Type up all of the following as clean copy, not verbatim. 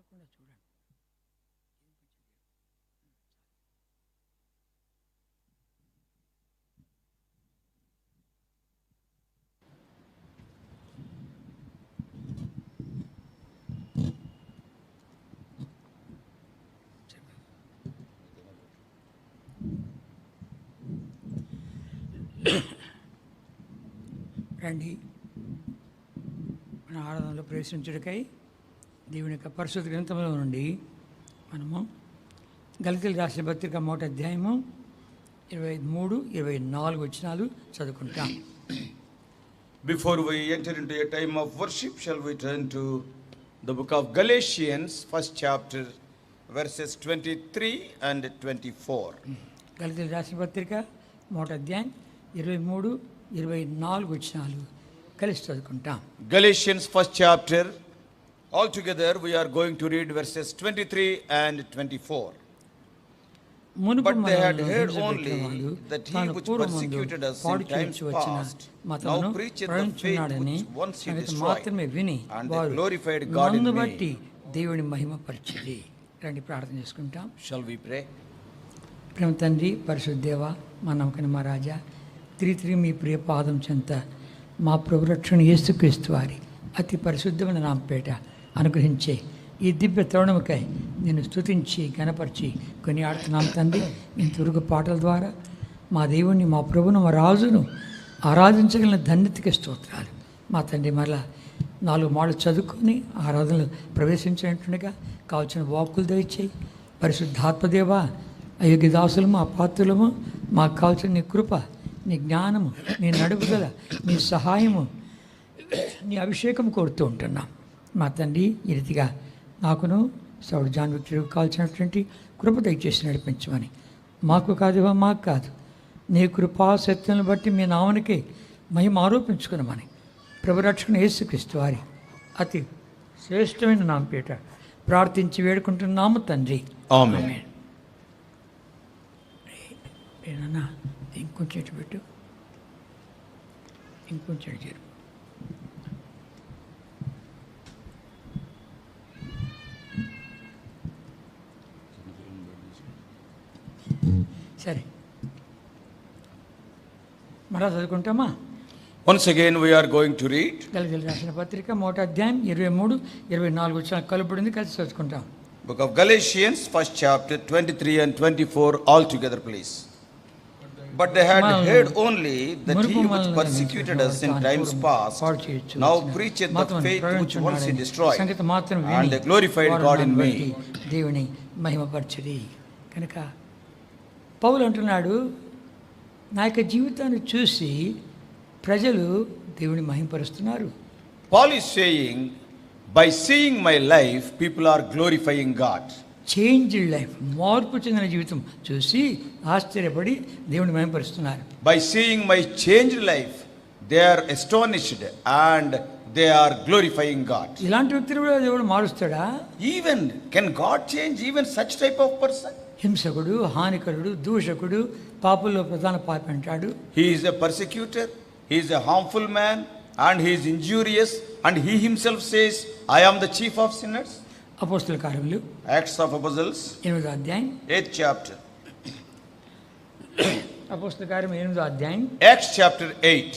తప్పకుండా చూడండి. రండి, మన ఆరాధనలో ప్రవేశించుటకై దేవుని యొక్క పరిశుద్ధ గ్రంథంలో నుండి మనము గలతీయులకు రాసిన పత్రిక 1వ అధ్యాయము 23-24 వచనాలు చదువుకుంటాం. Before we enter into a time of worship, shall we turn to the book of Galatians, first chapter, verses 23 and 24. గలతీయులకు రాసిన పత్రిక 1వ అధ్యాయం 23-24 వచనాలు కలిసి చదువుకుంటాం. Galatians, first chapter, altogether we are going to read verses 23 and 24. But they had heard only that he which persecuted us in times past now preacheth the faith which once he destroyed, and they glorified God in me. దేవుని మహిమపరచిరి. రండి ప్రార్థన చేసుకుంటాం. Shall we pray? ప్రేమ తండ్రి, పరిశుద్ధ దేవ, మా నమ్మకం మా రాజా, తిరిగి మీ ప్రియ పాదం చెంత మా ప్రభు రక్షణ యేసుక్రీస్తు వారి అతి పరిశుద్ధమైన నామపేట అనుగ్రహించే ఈ దివ్య తరుణముకై నేను స్తుతించి గణపరిచి కొని ఆడుతున్నాం తండ్రి. ఇంతవరకు పాటల ద్వారా మా దేవుణ్ణి, మా ప్రభును, మా రాజును ఆరాధించగలిగిన ధన్యతకి స్తోత్రాలు. మా తండ్రి మరలా 4 మాటలు చదువుకొని ఆరాధనలు ప్రవేశించినట్టుగా కావాల్సిన వాక్కులు దయచేయి. పరిశుద్ధాత్మదేవ, అయోగ్య దాసులము, అపాత్రులము, మాకు కావాల్సిన నీ కృప, నీ జ్ఞానము, నీ నడుపుదల, నీ సహాయము, నీ అభిషేకం కోరుతూ ఉంటున్నాం. మా తండ్రి, ఈ రీతిగా నాకును సౌడు జాన్ విక్టరీకి కావాల్సినటువంటి కృప దయచేసి నడిపించమని, మాకు కాదు, మాకు కాదు, నీ కృపా సత్యాలను బట్టి మీ నామనికి మహిమ ఆరోపించుకున్నామని ప్రభు రక్షణ యేసుక్రీస్తు వారి అతి శ్రేష్టమైన నామపేట ప్రార్థించి వేడుకుంటున్నాము తండ్రి. ఆమేన్. ఏనన్నా ఇంకొంచెం ఇటు పెట్టు, ఇంకొంచెం చేరు. సరే, మరలా చదువుకుంటామా? Once again we are going to read గలతీయులకు రాసిన పత్రిక 1వ అధ్యాయం 23-24 వచనాలు కలుపుడింది, కలిసి చదువుకుంటాం. book of Galatians, first chapter, 23 and 24, all together please. But they had heard only that he which persecuted us in times past now preacheth the faith which once he destroyed, and they glorified God in me. దేవుని మహిమపరచుడి. కనుక పౌలు అంటున్నాడు, నా యొక్క జీవితాన్ని చూసి ప్రజలు దేవుని మహిమపరుస్తున్నారు. Paul is saying, by seeing my life, people are glorifying God. Changed life, మార్పు చెందిన జీవితం చూసి ఆశ్చర్యపడి దేవుని మహిమపరుస్తున్నారు. By seeing my changed life, they are astonished and they are glorifying God. ఇలాంటి వ్యక్తులు కూడా దేవుడు మారుస్తాడా? Even, can God change even such type of person? హింసకుడు, హానికరుడు, దూషకుడు, పాపుల్లో ప్రధాన పాపి అంటాడు. He is a persecutor, he is a harmful man, and he is injurious, and he himself says, I am the chief of sinners. అపోస్తల కార్యములు Acts of Apostles, 8వ అధ్యాయం, 8th chapter. అపోస్తల కార్యం 8వ అధ్యాయం, Acts chapter 8.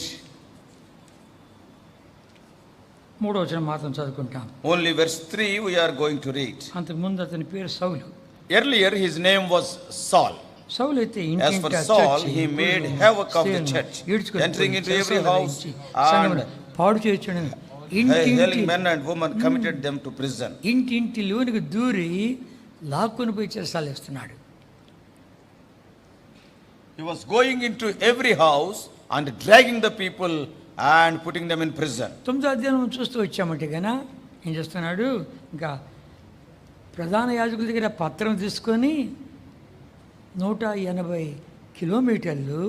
3వ వచనం మాత్రం చదువుకుంటాం. Only verse 3 we are going to read. అంతకుముందు అతని పేరు సౌలు. Earlier his name was Saul. సౌలు అయితే As for Saul, he made havoc of the church, entering into every house and పాడు చేయుచుండెను. hailing men and women, committed them to prison. ఇంటింటిలోనికి దూరి లాక్కుని పోయి చేస్తాలేస్తున్నాడు. He was going into every house and dragging the people and putting them in prison. 9వ అధ్యాయం చూస్తూ వచ్చామంటే కన్నా ఏం చేస్తున్నాడు, ఇంకా ప్రధాన యాజకుల దగ్గర పత్రం తీసుకొని 180 కిలోమీటర్లు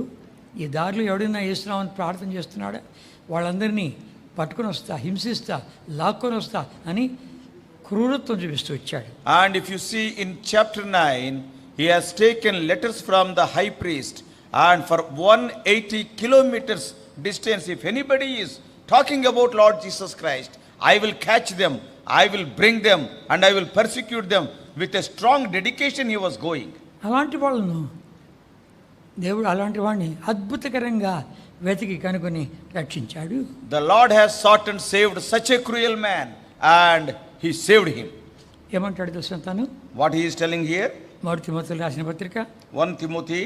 ఈ దారిలో ఎవడైనా యేసునామని ప్రార్థన చేస్తున్నాడా వాళ్ళందరినీ పట్టుకొని వస్తా, హింసిస్తా, లాక్కొని వస్తా అని క్రూరత్వం చూపిస్తూ వచ్చాడు. And if you see in chapter 9, he has taken letters from the high priest, and for 180 kilometers distance, if anybody is talking about Lord Jesus Christ, I will catch them I will bring them and I will persecute them. With a strong dedication he was going. అలాంటి వాళ్ళను దేవుడు అలాంటి వాడిని అద్భుతకరంగా వెతికి కనుగొని రక్షించాడు. The Lord has sought and saved such a cruel man and he saved him. ఏమంటాడు తెలుసా తను? What he is telling here? 1 తిమోతికి రాసిన పత్రిక 1 Timothy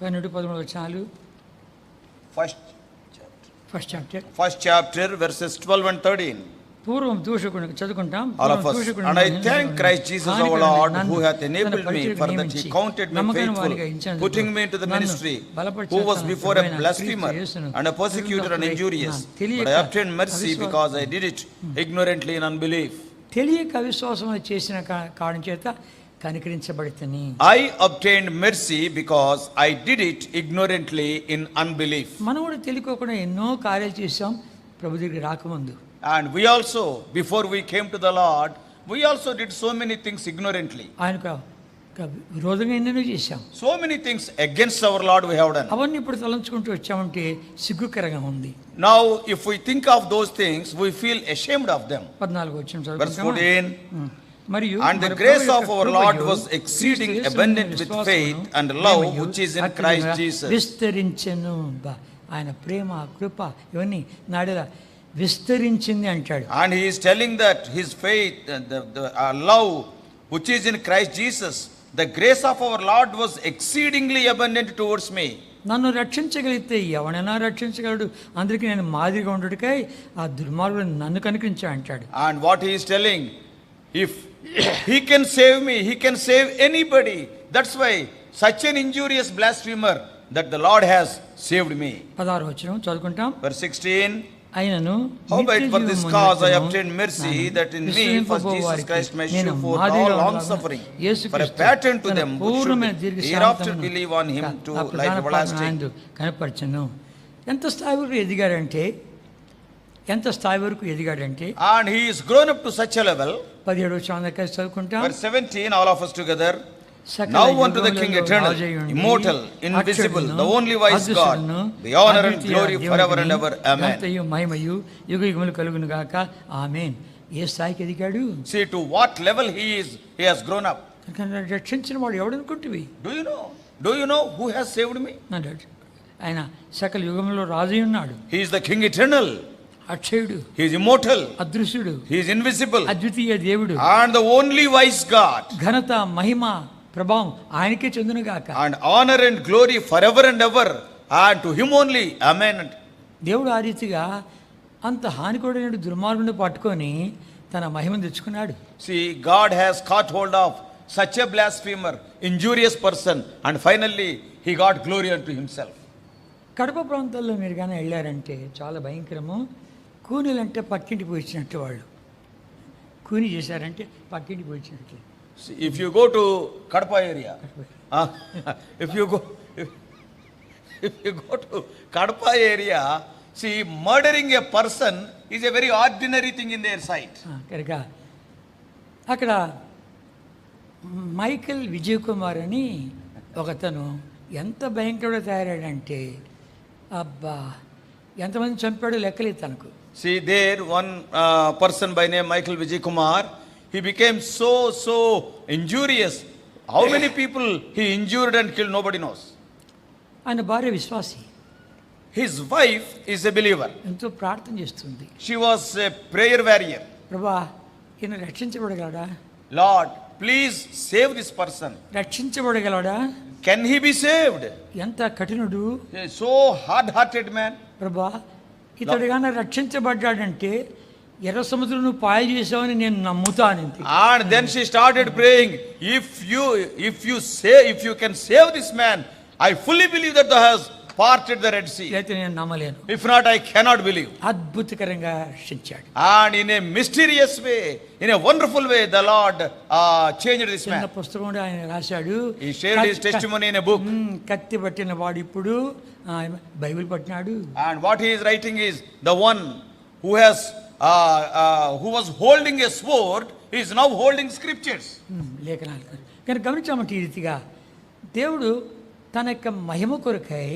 12-13 వచనాలు. First chapter verses 12 and 13. పూర్వం దూషకునికి చదువుకుంటాం. All of us. And I thank Christ Jesus our Lord who hath enabled me for that he counted me faithful, putting me into the ministry, who was before a blasphemer and a persecutor and injurious. But I obtained mercy because I did it ignorantly in unbelief. తెలియక అవిశ్వాసం చేసిన కారణం చేత కనికరించబడితేని. I obtained mercy because I did it ignorantly in unbelief. మనం కూడా తెలియకోకుండా ఎన్నో కార్యాలు చేశాం ప్రభు దగ్గరికి రాకముందు. And we also, before we came to the Lord, we also did so many things ignorantly. ఆయనకు విరోధంగా ఎన్నెన్నో చేశాం. So many things against our Lord we have done. అవన్నీ ఇప్పుడు తలంచుకుంటూ వచ్చామంటే సిగ్గుకరంగా ఉంది. Now if we think of those things, we feel ashamed of them. 14 వచనం Verse 14. మరియు And the grace of our Lord was exceeding abundant with faith and love which is in Christ Jesus. విస్తరించెను. ఆయన ప్రేమ కృప ఇవన్నీ నాడల విస్తరించింది అంటాడు. And he is telling that his faith, the love which is in Christ Jesus, the grace of our Lord was exceedingly abundant towards me. నన్ను రక్షించగలిగితే ఎవడైనా రక్షించగలడు. అందరికీ నేను మాదిరిగా ఉండటకై ఆ దుర్మార్గుడు నన్ను కనికరించా అంటాడు. And what he is telling, if he can save me, he can save anybody. That's why such an injurious blasphemer that the Lord has saved me. 16 వచనం చదువుకుంటాం. Verse 16. ఆయనను Howbeit for this cause I obtained mercy, that in me first Jesus Christ may show forth all long suffering, for a pattern to them who should hereafter believe on him to life everlasting. కనపరచను. ఎంత స్థాయి వరకు ఎదిగాడంటే And he is grown up to such a level. 17 వచనం దాకా చదువుకుంటాం. Verse 17, all of us together. Now unto the King eternal, immortal, invisible, the only wise God, the honor and glory forever and ever. Amen. మహిమయు యుగయుగములు కలుగును గాక. ఆమేన్. ఏ స్థాయికి ఎదిగాడు? See to what level he has grown up. రక్షించిన వాడు ఎవడనుకుంటువి? Do you know who has saved me? ఆయన సకల యుగములో రాజు ఉన్నాడు. He is the King eternal. అక్షయుడు. He is immortal. అదృశ్యుడు. He is invisible. అద్వితీయ దేవుడు. And the only wise God. ఘనత మహిమ ప్రభావం ఆయనకే చెందును గాక. And honor and glory forever and ever, and to him only. Amen. దేవుడు ఆ రీతిగా అంత హానికరమైన దుర్మార్గుని పట్టుకొని తన మహిమను తెచ్చుకున్నాడు. See, God has caught hold of such a blasphemer, injurious person, and finally he got glory unto himself. Kadapa ప్రాంతాల్లో మీరు కానీ వెళ్ళారంటే చాలా భయంకరము. కూనీలంటే పక్కింటికి పోయించినట్టు వాళ్ళు. కూని చేశారంటే పక్కింటికి పోయించినట్టు. If you go to Kadapa area, if you go to Kadapa area, see, murdering a person is a very ordinary thing in their sight. కనుక అక్కడ మైకేల్ విజయ్ కుమార్ అని ఒకతను ఎంత భయంకరంగా తయారాడంటే అబ్బా ఎంతమంది చంపాడో లెక్కలేదు తనకు. See, there one person by name Michael Vijay Kumar, he became so injurious. How many people he injured and killed, nobody knows. ఆయన భార్య విశ్వాసి. His wife is a believer. ఎంతో ప్రార్థన చేస్తుంది. She was a prayer warrior. ప్రభువా ఈయన రక్షించబడగలడా? Lord, please save this person. రక్షించబడగలడా? Can he be saved? ఎంత కఠినుడు. He is so hard-hearted man. ప్రభువా ఇతడుగానే రక్షించబడ్డాడంటే ఎర్ర సముద్రం నువ్వు పాయలు చేసావని నేను నమ్ముతాను. And then she started praying, if you can save this man, I fully believe that thou hast parted the Red Sea. అయితే నేను నమ్మలేను. If not, I cannot believe. అద్భుతకరంగా రక్షించాడు. And in a mysterious way, in a wonderful way, the Lord changed this man. చిన్న పుస్తకం ఆయన రాశాడు. He shared his testimony in a book. కత్తి పట్టిన వాడు ఇప్పుడు Bible పట్టినాడు. And what he is writing is the one who was holding a sword is now holding scriptures. లేఖనాలు కనుక గమనించామంటే ఈ రీతిగా దేవుడు తన యొక్క మహిమ కొరకై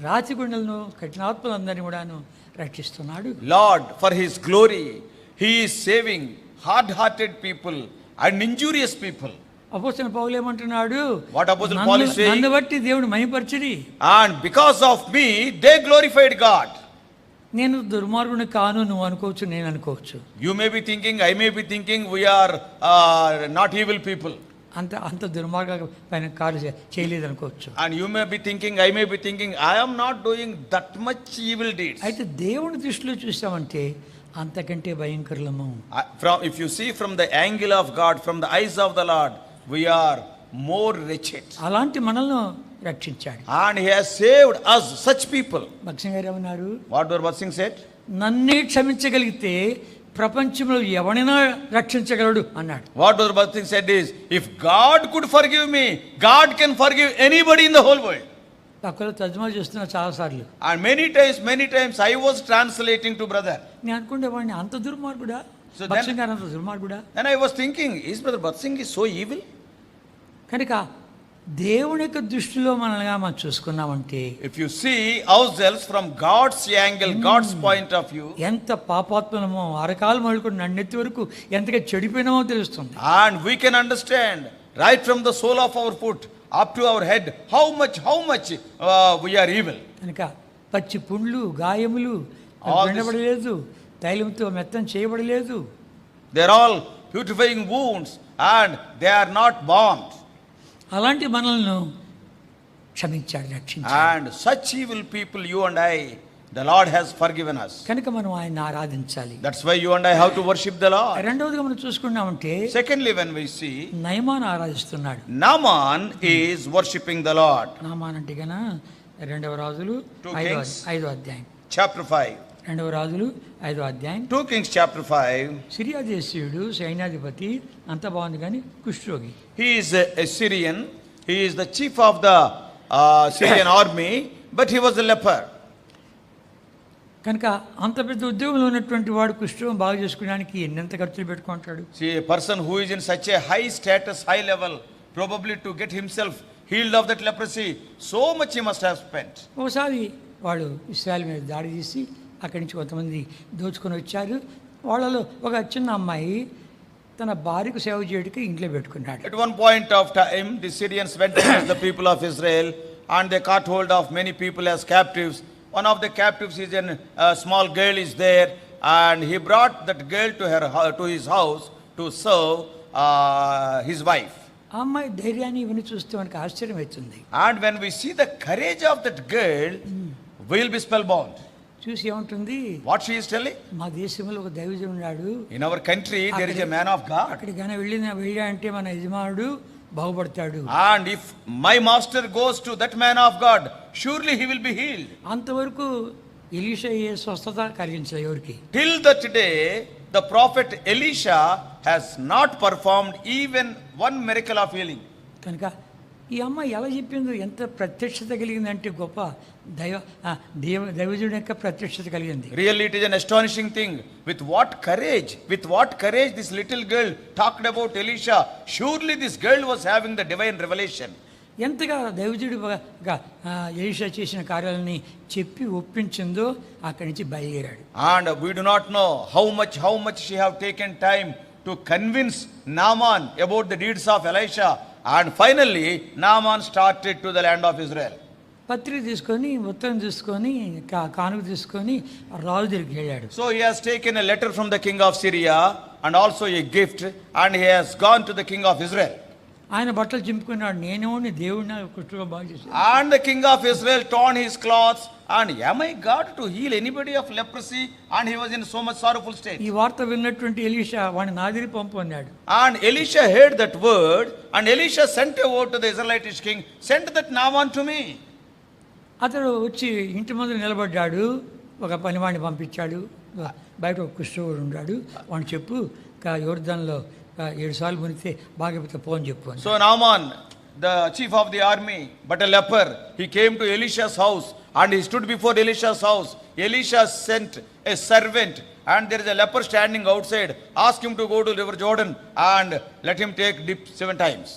రాతిగుండలను కఠినాత్మలందరినీ కూడాను రక్షిస్తున్నాడు. Lord, for his glory, he is saving hard-hearted people and injurious people. అపోస్తలుడు పౌలు ఏమంటున్నాడు? What Apostle Paul is saying? నన్ను బట్టి దేవుడు మహిమపరచిరి. And because of me, they glorified God. నేను దుర్మార్గుని కాను, నువ్వు అనుకోవచ్చు, నేను అనుకోవచ్చు. You may be thinking, I may be thinking, we are not evil people. అంత దుర్మార్గ పైన కార్లు చేయలేదు అనుకోవచ్చు. And you may be thinking, I may be thinking, I am not doing that much evil deeds. అయితే దేవుని దృష్టిలో చూసామంటే అంతకంటే భయంకరులము. If you see from the angle of God, from the eyes of the Lord, we are more wretched. అలాంటి మనల్ని రక్షించాడు. And he has saved us, such people. భక్సింగ్ గారు ఏమన్నారు? What Dr. Batsing said? నన్నే క్షమించగలిగితే ప్రపంచంలో ఎవరైనా రక్షించగలడు అన్నాడు. What Dr. Batsing said is, if God could forgive me, God can forgive anybody in the whole world. పక్కలో తర్జుమా చేస్తున్నా చాలా సార్లు. And many times I was translating to brother. నేను అనుకునేవాడిని అంత దుర్మార్గుడా, So భక్సింగ్ గారు అంత దుర్మార్గుడా. And I was thinking, is Brother Batsing is so evil? కనుక దేవుని యొక్క దృష్టిలో మనల్ని మనం చూసుకున్నామంటే, If you see ourselves from God's angle, God's point of view, ఎంత పాపాత్మనమో, అరకాలు మొదలుకొని నన్నెత్తి వరకు ఎంతగా చెడిపోయినామో తెలుస్తుంది. and we can understand right from the sole of our foot up to our head how much we are evil. కనుక పచ్చి పుండ్లు, గాయములు వినబడలేదు, తైలంతో మెత్తం చేయబడలేదు. They are all beautifying wounds and they are not bombed. అలాంటి మనల్ని క్షమించాడు, రక్షించాడు. And such evil people, you and I, the Lord has forgiven us. కనుక మనం ఆయన ఆరాధించాలి. That's why you and I have to worship the Lord. రెండవదిగా మనం చూసుకున్నామంటే, Secondly, when we see Naaman ఆరాధిస్తున్నాడు. Naaman is worshipping the Lord. నామాన్ అంటే గన రెండవ రాజులు 5వ అధ్యాయం. Chapter 5. రెండవ రాజులు 5వ అధ్యాయం. 2 Kings chapter 5. సిరియా దేశీయుడు, సైన్యాధిపతి, అంత బాగుంది కానీ కుష్ఠరోగి. He is a Syrian. He is the chief of the Syrian army, but he was a leper. కనుక అంత పెద్ద ఉద్యోగంలో ఉన్నటువంటి వాడు కుష్ఠరోగం బాగు చేసుకోవడానికి ఎన్నెంత ఖర్చులు పెట్టుకుంటాడు. See, a person who is in such a high status, high level, probably to get himself healed of that leprosy, so much he must have spent. ఒకసారి వాళ్ళు ఇశ్రాయేలు మీద దాడి చేసి అక్కడి నుంచి కొంతమంది దోచుకొని వచ్చారు. వాళ్ళలో ఒక చిన్న అమ్మాయి తన భార్యకు సేవ చేయడానికి ఇంట్లో పెట్టుకున్నాడు. At one point of time, the Syrians went against the people of Israel and they caught hold of many people as captives. One of the captives is a small girl is there, and he brought that girl to his house to serve his wife. ఆ అమ్మాయి ధైర్యాన్ని ఇవన్నీ చూస్తే మనకు ఆశ్చర్యం అవుతుంది. And when we see the courage of that girl, we will be spellbound. చూసి ఏముంటుంది? What she is telling? మా దేశంలో ఒక దైవజనుడు ఉన్నాడు. In our country there is a man of God. అక్కడికి గాన వెళ్ళా అంటే మన యజమానుడు బాగుపడతాడు. And if my master goes to that man of God, surely he will be healed. అంతవరకు ఎలీషా ఏ స్వస్థత కలిగించలేదు ఎవరికి. Till that day, the prophet Elisha has not performed even one miracle of healing. కనుక ఈ అమ్మాయి ఎలా చెప్పిందో, ఎంత ప్రత్యక్షత కలిగిందంటే గొప్ప దైవజుడి యొక్క ప్రత్యక్షత కలిగింది. Really, it is an astonishing thing. With what courage this little girl talked about Elisha. Surely this girl was having the divine revelation. ఎంతగా దైవజుడు ఎలీషా చేసిన కార్యాలని చెప్పి ఒప్పించిందో అక్కడి నుంచి బయలుదేరాడు. And we do not know how much she have taken time to convince Naaman about the deeds of Elisha. And finally, Naaman started to the land of Israel. పత్రిక తీసుకొని, ఉత్తరం తీసుకొని, కానుక తీసుకొని రాజు దగ్గరికి వెళ్ళాడు. So he has taken a letter from the king of Syria and also a gift, and he has gone to the king of Israel. ఆయన బట్టలు చింపుకున్నాడు, నేనేమోని దేవుడిని కుష్ఠరోగం బాగు చేశాను. And the king of Israel torn his clothes, and am I God to heal anybody of leprosy? And he was in so much sorrowful state. ఈ వార్త విన్నటువంటి Elisha వాడిని నాదిరి పంపు అన్నాడు. And Elisha heard that word, and Elisha sent a word to the Israelitish king, send that Naaman to me. అతడు వచ్చి ఇంటి ముందు నిలబడ్డాడు. ఒక పనివాడిని పంపించాడు. బయట ఒక కుష్ఠరోగుడు ఉన్నాడు, వాడిని చెప్పు యోర్దాన్లో 7 సార్లు మునిగితే బాగైపోతే పోని చెప్పు. So Naaman, the chief of the army, but a leper, he came to Elisha's house and he stood before Elisha's house. Elisha sent a servant, and there is a leper standing outside. Ask him to go to river Jordan and let him take dip 7 times.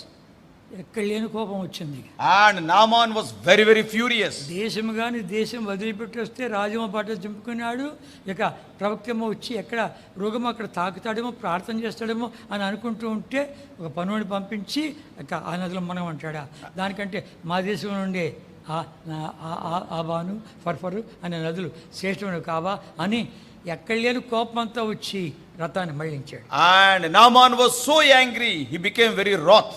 ఎక్కడ లేని కోపం వచ్చింది. And Naaman was very, very furious. దేశం కానీ దేశం వదిలిపెట్టి వస్తే రాజమ బట్ట చింపుకున్నాడు. ఇక ప్రవక్తేమో వచ్చి ఎక్కడ రోగం అక్కడ తాకుతాడేమో, ప్రార్థన చేస్తాడేమో అని అనుకుంటూ ఉంటే ఒక పనుని పంపించి ఇక ఆ నదిలో మనం అంటాడా, దానికంటే మా దేశం నుండే ఆబాను ఫర్ఫరు అనే నదులు శ్రేష్టమైనవి కావా అని ఎక్కడ లేని కోపం అంతా వచ్చి రథాన్ని మళ్లించాడు. And Naaman was so angry, he became very wroth.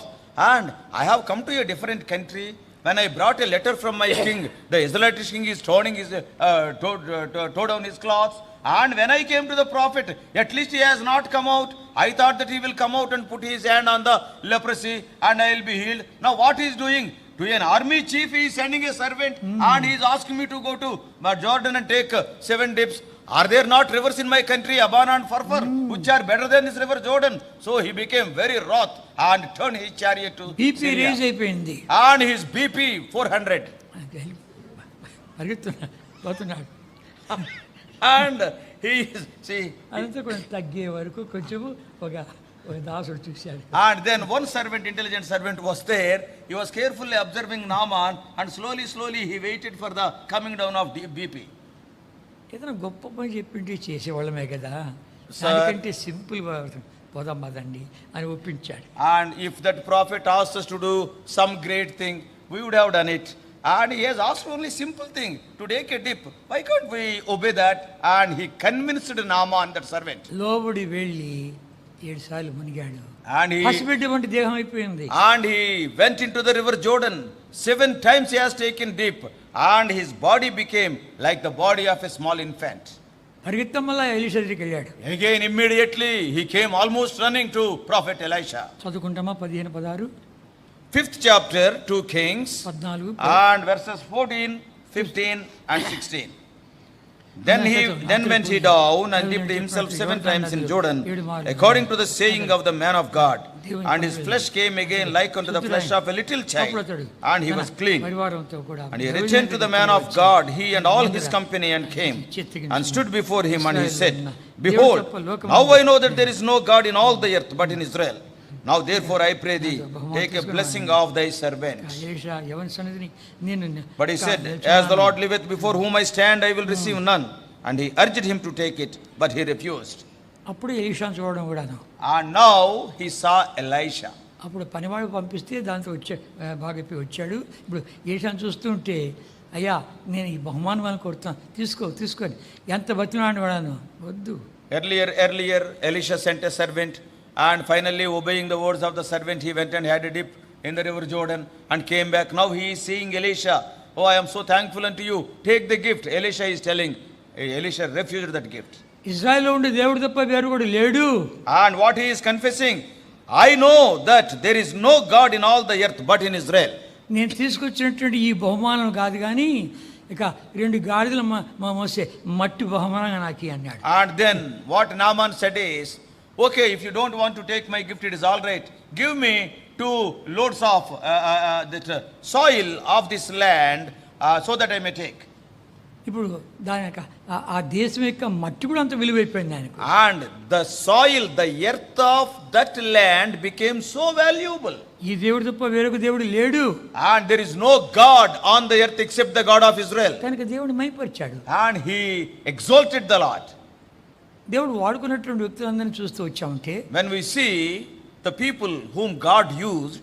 And I have come to a different country. When I brought a letter from my king, the Israelite king is tore down his clothes. And when I came to the prophet, at least he has not come out. I thought that he will come out and put his hand on the leprosy and I will be healed. Now what he is doing? To an army chief he is sending a servant and he is asking me to go to Jordan and take 7 dips. Are there not rivers in my country, Abana and Pharpar, which are better than this river Jordan? So he became very wroth and turned his chariot to BP Syria. Rage అయిపోయింది. And his BP 400. పోతున్నాడు. And he is, see. అదంతా కొంచెం తగ్గే వరకు కొంచెము ఒక దాసుడు చూశాడు. And then one servant, intelligent servant was there. He was carefully observing Naaman and slowly he waited for the coming down of BP. ఏదైనా గొప్ప పని చెప్పింటే చేసేవాళ్ళమే కదా, దానికంటే సింపుల్ పోదాం పదండి అని ఒప్పించాడు. And if that prophet asked us to do some great thing, we would have done it. And he has asked only simple thing, to take a dip. Why can't we obey that? And he convinced Naaman, that servant. లోబడి వెళ్ళి 7 సార్లు మునిగాడు. And పసిబిడ్డ వంటి దేహం అయిపోయింది. And he went into the river Jordan. 7 times he has taken dip. And his body became like the body of a small infant. పరిగెత్తం వల్ల Elisha దగ్గరికి వెళ్ళాడు. Again immediately he came almost running to prophet Elisha. చదువుకుంటామా 15-16. 5th chapter 2 Kings 14 and verses 14, 15 and 16. Then went he down and dipped himself 7 times in Jordan, according to the saying of the man of God. And his flesh came again like unto the flesh of a little child, and he was clean. And he returned to the man of God, he and all his company, and came and stood before him, and he said, Behold, now I know that there is no God in all the earth but in Israel. Now therefore I pray thee, take a blessing of thy servant. But he said, As the Lord liveth, before whom I stand, I will receive none. And he urged him to take it, but he refused. అప్పుడు ఎలీషాను చూడడం కూడాను. And now he saw Elisha. అప్పుడు పనివాడు పంపిస్తే దాంతో బాగా వచ్చాడు. ఇప్పుడు ఎలీషాను చూస్తుంటే, అయ్యా నేను ఈ బహుమానం కొడుతాను, తీసుకొని ఎంత బతిమాడిన వాడాను, వద్దు. Earlier Elisha sent a servant, and finally obeying the words of the servant, he went and had a dip in the river Jordan and came back. Now he is seeing Elisha. Oh, I am so thankful unto you, take the gift. Elisha is telling, Elisha refused that gift. ఇజ్రాయెల్లో ఉండే దేవుడు తప్ప వేరు కూడా లేడు. And what he is confessing, I know that there is no God in all the earth but in Israel. నేను తీసుకొచ్చినటువంటి ఈ బహుమానం కాదు కానీ ఇక 2 గాడిదలు మోసే మట్టి బహుమానంగా నాకు అన్నాడు. And then what Naaman said is, okay, if you don't want to take my gift, it is all right. Give me 2 loads of the soil of this land so that I may take. ఇప్పుడు దాని యొక్క ఆ దేశం యొక్క మట్టి కూడా అంత విలువైపోయింది ఆయనకు. And the soil, the earth of that land became so valuable. ఈ దేవుడు తప్ప వేరొక దేవుడు లేడు. And there is no God on the earth except the God of Israel. కనుక దేవుడు మహిమపరిచాడు. And he exalted the Lord. దేవుడు వాడుకున్నటువంటి వ్యక్తులందరినీ చూస్తూ వచ్చామంటే, when we see the people whom God used,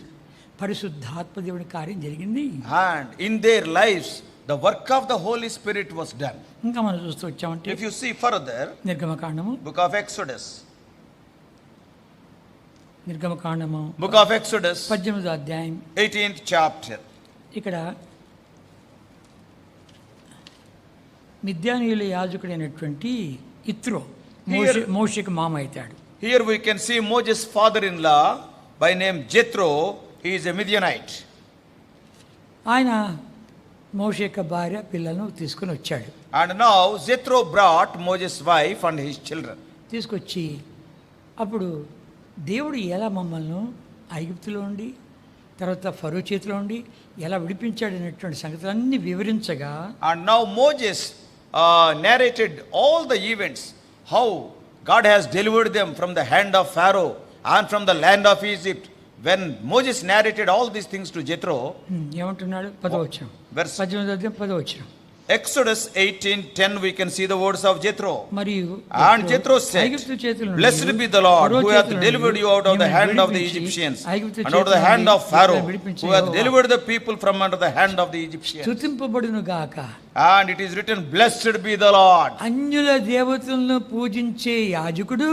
పరిశుద్ధాత్మ దేవుని కార్యం జరిగింది. and in their lives the work of the Holy Spirit was done. ఇంకా మనం చూస్తూ వచ్చామంటే, if you see further, నిర్గమకాండము book of Exodus, నిర్గమకాండము book of Exodus 18వ అధ్యాయం 18th chapter. ఇక్కడ మిద్యానీయుల యాజకుడైనటువంటి ఇత్రో మోషేకి మామ అవుతాడు. Here we can see Moses' father-in-law by name Jethro. He is a Midianite. ఆయన మోషే యొక్క భార్య పిల్లలను తీసుకుని వచ్చాడు. And now Jethro brought Moses' wife and his children. తీసుకొచ్చి అప్పుడు దేవుడు ఎలా మమ్మల్ని ఐగుప్తులో ఉండి తర్వాత ఫరో చేతిలో ఉండి ఎలా విడిపించాడు అనేటువంటి సంగతులన్నీ వివరించగా, and now Moses narrated all the events, how God has delivered them from the hand of Pharaoh and from the land of Egypt, when Moses narrated all these things to Jethro, ఏమంటున్నాడు? 10వ verse 18వ Exodus 18:10, we can see the words of Jethro. మరియు And Jethro said, Blessed be the Lord who hath delivered you out of the hand of the Egyptians and out of the hand of Pharaoh, who hath delivered the people from under the hand of the Egyptians. స్తుతింపబడును గాక. And it is written, Blessed be the Lord. అన్యుల దేవతలను పూజించే యాజకుడు,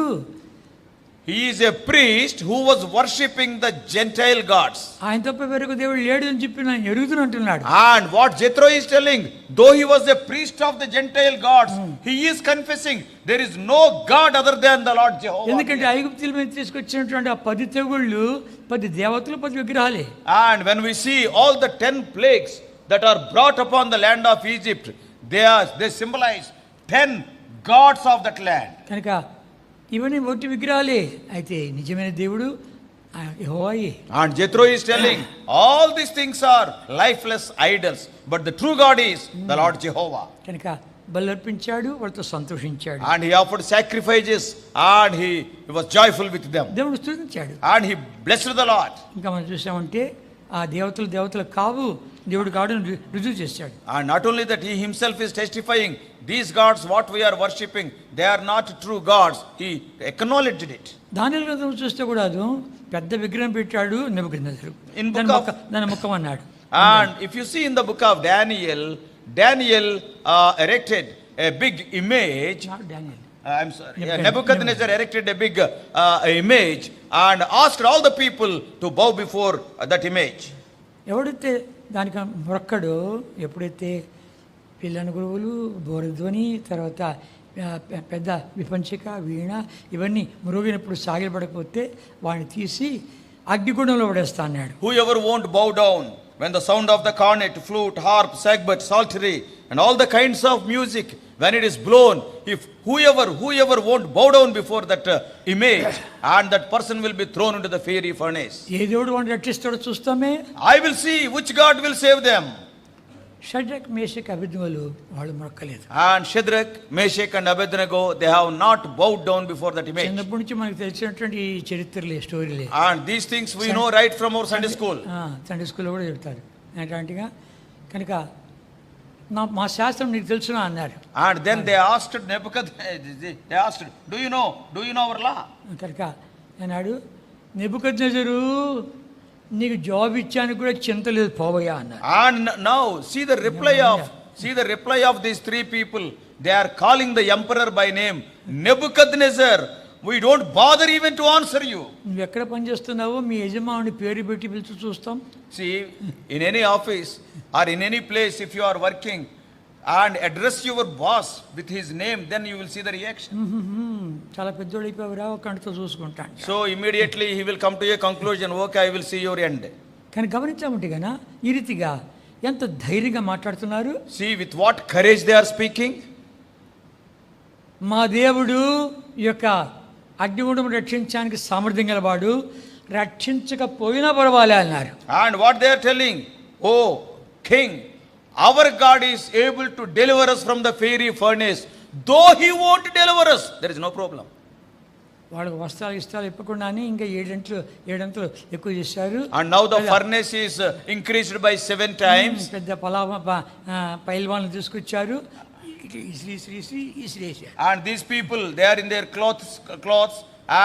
He is a priest who was worshipping the Gentile gods. ఆయన తప్ప వేరొక దేవుడు లేడు అని చెప్పి నేను ఎరుగుతున్నట్టున్నాడు. And what Jethro is telling, though he was a priest of the Gentile gods, he is confessing there is no God other than the Lord Jehovah. ఎందుకంటే ఐగుప్తుల మీద తీసుకొచ్చినటువంటి ఆ 10 తెగుళ్ళు 10 దేవతలు 10 విగ్రహాలే. And when we see all the 10 plagues that are brought upon the land of Egypt, they symbolize 10 gods of that land. కనుక ఇవన్నీ ఒట్టి విగ్రహాలే, అయితే నిజమైన దేవుడు యెహోవాయే. And Jethro is telling all these things are lifeless idols, but the true God is the Lord Jehovah. కనుక బలర్పించాడు, వాళ్ళతో సంతోషించాడు. And he offered sacrifices and he was joyful with them. దేవుడు స్తుతించాడు. And he blessed the Lord. ఇంకా మనం చూసామంటే ఆ దేవతలు కావు, దేవుడు కాడును రుజువు చేశాడు. And not only that, he himself is testifying, these gods what we are worshipping, they are not true gods. He acknowledged it. దానియేలు గ్రంథం చూస్తే కూడా పెద్ద విగ్రహం పెట్టాడు నెబుకద్నెజరు, దాని ముఖం అన్నాడు. And if you see in the book of Daniel erected a big image. I'm sorry. Nebuchadnezzar erected a big image and asked all the people to bow before that image. ఎవడైతే దానికి మొక్కడో, ఎప్పుడైతే పిల్లని గురువులు, బోరధ్వని, తర్వాత పెద్ద విపంచిక, వీణ ఇవన్నీ మ్రోగినప్పుడు సాగిలపడకపోతే వాడిని తీసి అగ్నిగుండంలో పడేస్తా అన్నాడు. Whoever won't bow down when the sound of the cornet, flute, harp, sackbut, psaltery and all the kinds of music, when it is blown, if whoever won't bow down before that image, and that person will be thrown into the fiery furnace. ఏ దేవుడు వాడిని రక్షిస్తాడో చూస్తామే. I will see which God will save them. Shadrach, Meshach, అబేద్నెగోలు వాళ్ళు మొక్కలేదు. And Shadrach, Meshach and Abednego, they have not bowed down before that image. చిన్నప్పటి నుంచి మనకు తెలిసినటువంటి ఈ చరిత్రలే, స్టోరీలే. And these things we know right from our Sunday school. Sunday స్కూల్లో కూడా చెప్తారు ఏంటంటే, కనుక మా శాస్త్రం నీకు తెలుసునా అన్నారు. And then they asked Nebuchadnezzar, do you know our law? కనుక అన్నాడు, నెబుకద్నెజరు నీకు జాబ్ ఇచ్చానికి కూడా చింత లేదు, పోవయ్యా అన్నారు. And now see the reply of these three people. They are calling the emperor by name, Nebuchadnezzar. We don't bother even to answer you. నువ్వు ఎక్కడ పని చేస్తున్నావో మీ యజమానుడి పేరు పెట్టి పిలిచి చూస్తాం. See, in any office or in any place, if you are working and address your boss with his name, then you will see the reaction. చాలా పెద్దోడు అయిపోయావురా, ఒక కంటితో చూసుకుంటాను. So immediately he will come to a conclusion, okay, I will see your end. కానీ గమనించామంటే గనా ఈ రీతిగా ఎంత ధైర్యంగా మాట్లాడుతున్నారు. See with what courage they are speaking. మా దేవుడు యొక్క అగ్నిగుండం రక్షించడానికి సామర్థ్యం గలవాడు, రక్షించకపోయినా పర్వాలే అన్నారు. And what they are telling, oh king, our God is able to deliver us from the fiery furnace, though he won't deliver us, there is no problem. వాళ్ళకి వస్త్రాలు ఇప్పకుండానే ఇంకా ఏడంతలు ఎక్కువ చేశారు. And now the furnace is increased by 7 times. పెద్ద పైల్వాన్లు తీసుకొచ్చారు. And these people, they are in their clothes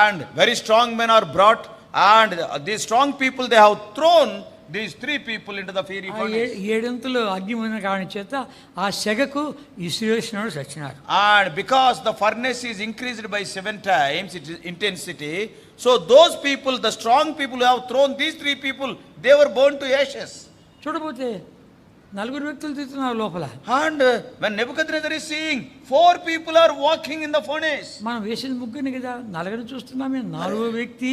and very strong men are brought, and these strong people, they have thrown these three people into the fiery furnace. ఏడంతలు అగ్ని ఉన్న కారణం చేత ఆ సెగకు ఇస్రాయేలీయులు చచ్చినారు. And because the furnace is increased by 7 times its intensity, so those people, the strong people who have thrown these three people, they were burned to ashes. చూడబోతే 4 వ్యక్తులు తిరుగుతున్నారు లోపల. And when Nebuchadnezzar is seeing 4 people are walking in the furnace. మనం వేసిన ముగ్గురిని కదా 4 చూస్తున్నామే, 4వ వ్యక్తి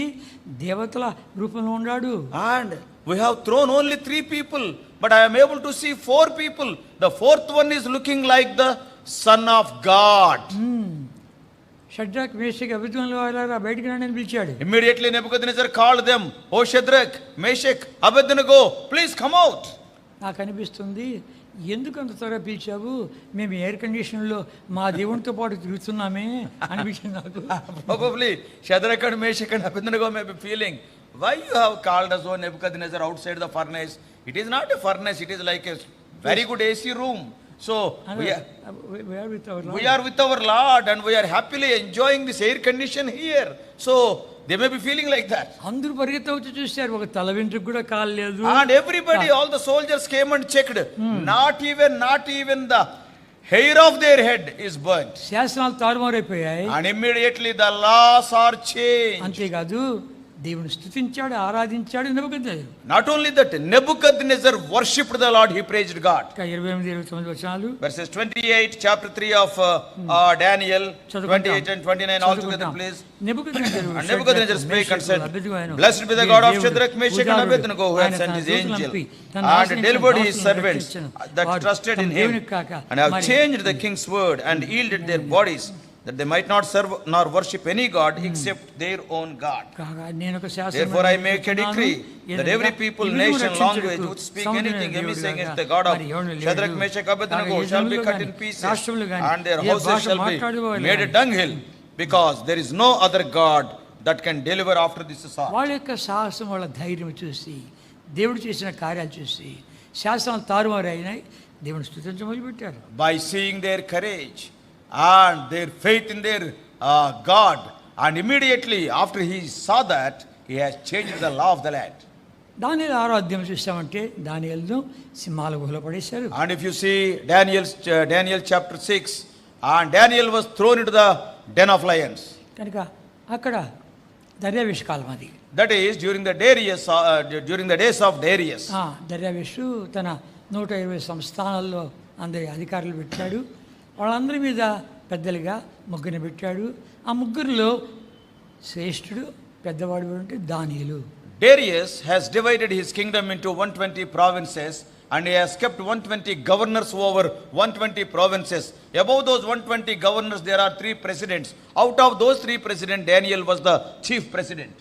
దేవతల రూపంలో ఉన్నాడు. And we have thrown only 3 people, but I am able to see 4 people. The 4th one is looking like the Son of God. Shadrach, Meshach, అబేద్నెగో వారు బయటికి రండి అని పిలిచాడు. Immediately Nebuchadnezzar called them, O Shadrach, Meshach, Abednego, please come out. నాకు అనిపిస్తుంది, ఎందుకు అంత త్వరగా పిలిచావు, మేము ఎయిర్ కండిషన్లో మా దేవునితో పాటు తిరుగుతున్నామే అనిపించింది నాకు. Probably Shadrach and Meshach and Abednego may be feeling, why you have called us, O Nebuchadnezzar, outside the furnace? It is not a furnace, it is like a very good AC room. So we are with our Lord and we are happily enjoying this air condition here. So they may be feeling like that. అందరూ పరిగెత్తి వచ్చి చూశారు, ఒక తల వెంట్రుకు కూడా కాలేదు. And everybody, all the soldiers came and checked. Not even the hair of their head is burnt. శాసనాలు తారుమారైపోయాయి. And immediately the laws are changed. అంతేకాదు, దేవుని స్తుతించాడు, ఆరాధించాడు నెబుకద్నెజరు. Not only that, Nebuchadnezzar worshipped the Lord, he praised God. 28-29 వచనాలు. Verses 28, chapter 3 of Daniel, 28 and 29 all together, please. And Nebuchadnezzar spake and said, Blessed be the God of Shadrach, Meshach and Abednego, who has sent his angel and delivered his servants that trusted in him, and have changed the king's word and yielded their bodies, that they might not serve nor worship any god except their own God. Therefore I make a decree that every people, nation, language would speak anything amiss against the God of Shadrach, Meshach, Abednego shall be cut in pieces, and their houses shall be made a dunghill, because there is no other God that can deliver after this sort. వాళ్ళ యొక్క సాహసం, వాళ్ళ ధైర్యం చూసి, దేవుడు చేసిన కార్యాలు చూసి శాసనాలు తారుమారైనాయి. దేవుని స్తుతించడం మొదలుపెట్టారు. By seeing their courage and their faith in their God, and immediately after he saw that, he has changed the law of the land. దానియేలు ఆరాధ్యం చూసామంటే దానియేలును సింహాల గుహలో పడేశారు. And if you see Daniel chapter 6, and Daniel was thrown into the den of lions. కనుక అక్కడ దర్యావేషు కాలం అది. That is during the days of Darius. దర్యావేషు తన 120 సంస్థానాల్లో అందరి అధికారులు పెట్టాడు. వాళ్ళందరి మీద పెద్దలుగా ముగ్గురిని పెట్టాడు. ఆ ముగ్గురిలో శ్రేష్ఠుడు పెద్దవాడు అంటే దానియేలు. Darius has divided his kingdom into 120 provinces, and he has kept 120 governors over 120 provinces. Above those 120 governors there are 3 presidents. Out of those 3 presidents, Daniel was the chief president.